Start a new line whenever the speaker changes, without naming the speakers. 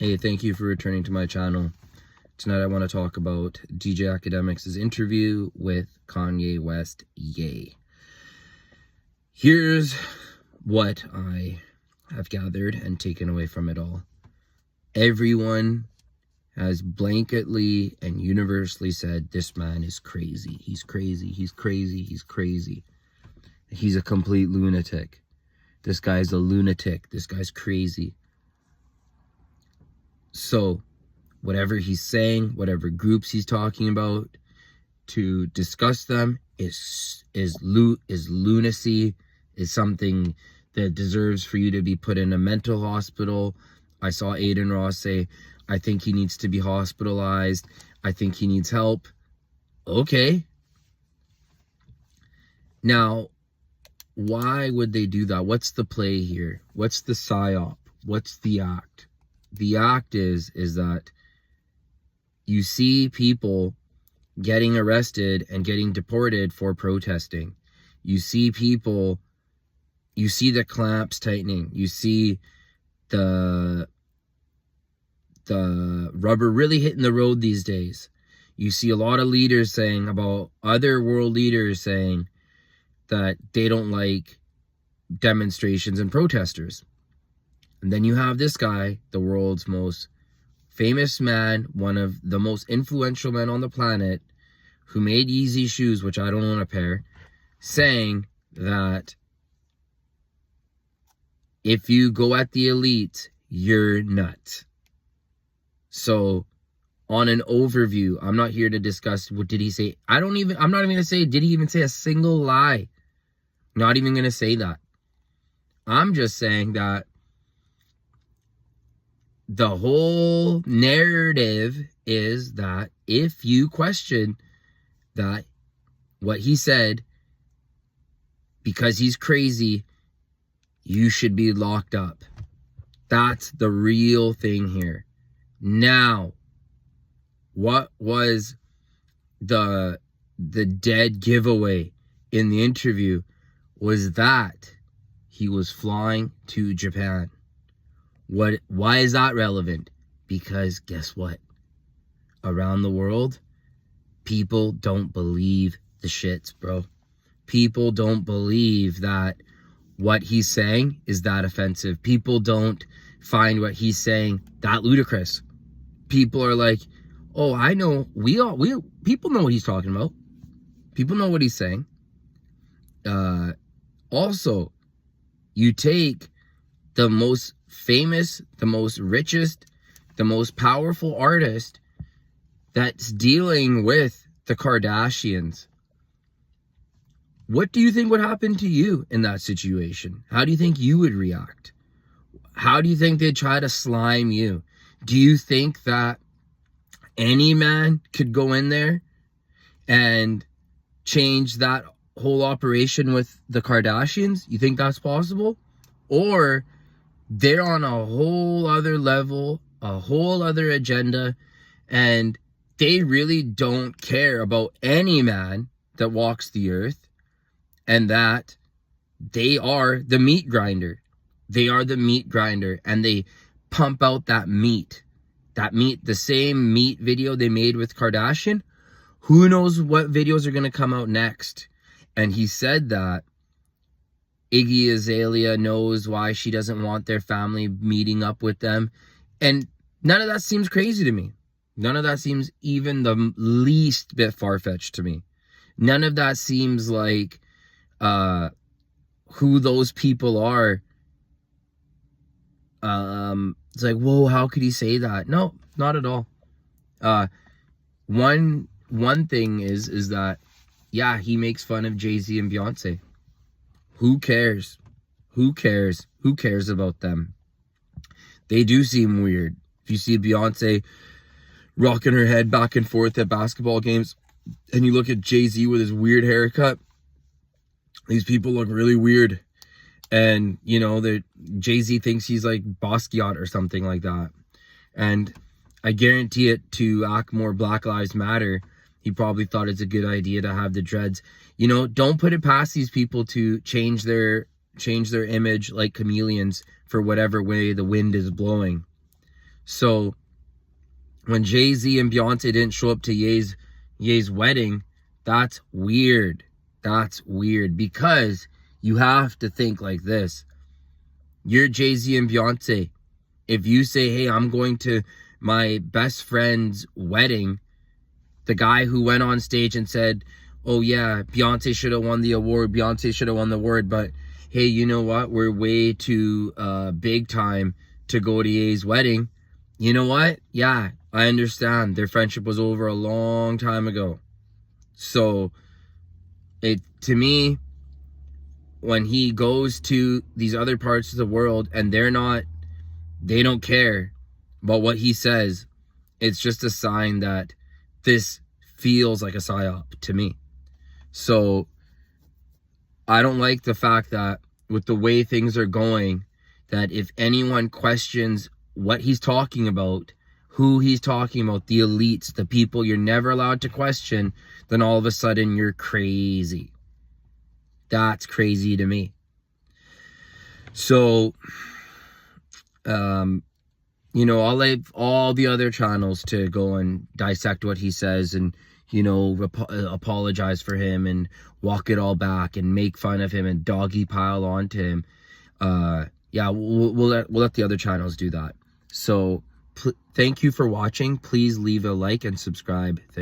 Hey, thank you for returning to my channel. Tonight I want to talk about DJ Akademiks' interview with Kanye West. Yay. Here's what I have gathered and taken away from it all. Everyone has blanketly and universally said this man is crazy. He's crazy. He's crazy. He's crazy. He's a complete lunatic. This guy's a lunatic. This guy's crazy. So, whatever he's saying, whatever groups he's talking about, to discuss them is lunacy, is something that deserves for you to be put in a mental hospital. I saw Aiden Ross say, I think he needs to be hospitalized. I think he needs help. Okay. Now, why would they do that? What's the play here? What's the psyop? What's the act? The act is that you see people getting arrested and getting deported for protesting. You see people, you see the clamps tightening. You see the rubber really hitting the road these days. You see a lot of leaders saying, about other world leaders saying that they don't like demonstrations and protesters. And then you have this guy, the world's most famous man, one of the most influential men on the planet, who made Yeezy shoes, which I don't own a pair, saying that if you go at the elite, you're nuts. So, on an overview, I'm not here to discuss what did he say. I'm not even going to say, did he even say a single lie? Not even going to say that. I'm just saying that the whole narrative is that if you question that what he said, because he's crazy, you should be locked up. That's the real thing here. Now, what was the dead giveaway in the interview was that he was flying to Japan. Why is that relevant? Because guess what? Around the world, people don't believe the shits, bro. People don't believe that what he's saying is that offensive. People don't find what he's saying that ludicrous. People are like, oh, I know, people know what he's talking about. People know what he's saying. Also, you take the most famous, the most richest, the most powerful artist that's dealing with the Kardashians. What do you think would happen to you in that situation? How do you think you would react? How do you think they'd try to slime you? Do you think that any man could go in there and change that whole operation with the Kardashians? You think that's possible? Or they're on a whole other level, a whole other agenda, and they really don't care about any man that walks the earth, and that they are the meat grinder. They are the meat grinder, and they pump out that meat. That meat, the same meat video they made with Kardashian. Who knows what videos are going to come out next? And he said that Iggy Azalea knows why she doesn't want their family meeting up with them. And none of that seems crazy to me. None of that seems even the least bit far-fetched to me. None of that seems like who those people are. It's like, whoa, how could he say that? No, not at all. One thing is that, yeah, he makes fun of Jay-Z and Beyonce. Who cares? Who cares? Who cares about them? They do seem weird. If you see Beyonce rocking her head back and forth at basketball games, and you look at Jay-Z with his weird haircut, these people look really weird. And, you know, Jay-Z thinks he's like Basquiat or something like that. And I guarantee it, to act more Black Lives Matter, he probably thought it's a good idea to have the dreads. You know, don't put it past these people to change their image like chameleons for whatever way the wind is blowing. So when Jay-Z and Beyonce didn't show up to Ye's wedding, that's weird. That's weird, because you have to think like this. You're Jay-Z and Beyonce. If you say, hey, I'm going to my best friend's wedding, the guy who went on stage and said, oh yeah, Beyonce should have won the award, Beyonce should have won the award, but hey, you know what? We're way too big time to go to Ye's wedding. You know what? Yeah, I understand. Their friendship was over a long time ago. So, to me, when he goes to these other parts of the world and they don't care about what he says, it's just a sign that this feels like a psyop to me. So I don't like the fact that with the way things are going, that if anyone questions what he's talking about, who he's talking about, the elites, the people you're never allowed to question, then all of a sudden you're crazy. That's crazy to me. So, you know, I'll leave all the other channels to go and dissect what he says and, you know, apologize for him and walk it all back and make fun of him and doggy pile onto him. Yeah, we'll let the other channels do that. So thank you for watching. Please leave a like and subscribe. Thank